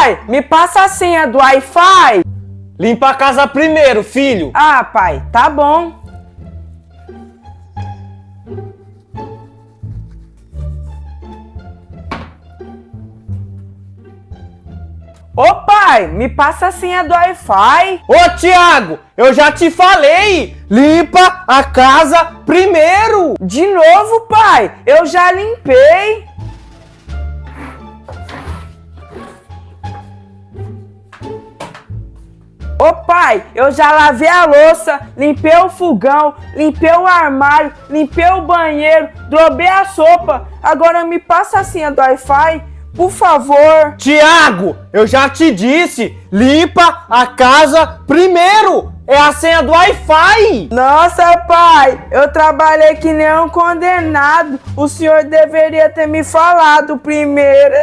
pai, me passa a senha do Wi-Fi. Limpa a casa primeiro, filho. Ah, pai, tá bom. Ô pai, me passa a senha do Wi-Fi. Ô, Thiago, eu já te falei. Limpa a casa primeiro. De novo, pai, eu já limpei. Ô pai, eu já lavei a louça, limpei o fogão, limpei o armário, limpei o banheiro, dobrei a sopa. Agora me passa a senha do Wi-Fi, por favor. Thiago, eu já te disse. Limpa a casa primeiro. É a senha do Wi-Fi. Nossa, pai, eu trabalhei que nem um condenado. O senhor deveria ter me falado primeiro.